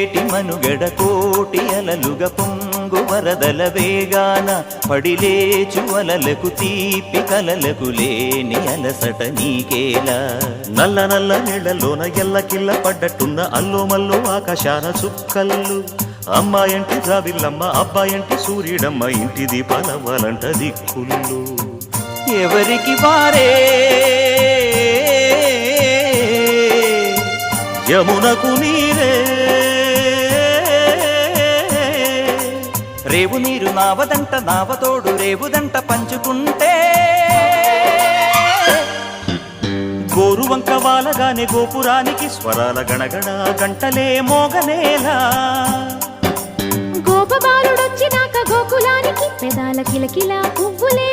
పొంగేటి మనుగడ కోటి అలలుగా పొంగు వరదల వేగాన పడిలేచు అలలకు తీపి కలలకు లేని అలసట నీకేలా నల్ల నల్ల నీళ్లలోన ఎల్లకిల్ల పడ్డట్టున్న అల్లో మల్లో ఆకాశాన చుక్కల్లు అమ్మాయంటి జాబిల్లమ్మ అబ్బాయంటి సూర్యుడమ్మ ఇంటి దీపాలవ్వాలంట దిక్కుళ్ళు ఎవరికి వారే యమునకు నీరే రేవు నీరు నావదంట నావతోడు రేవుదంట పంచుకుంటే గోరు వంక వాలగానే గోపురానికి స్వరాల గణగణ గంటలే మోగనేలా గోపబాలుడొచ్చినాక గోకులానికి పెదాల కిలకిల పువ్వులే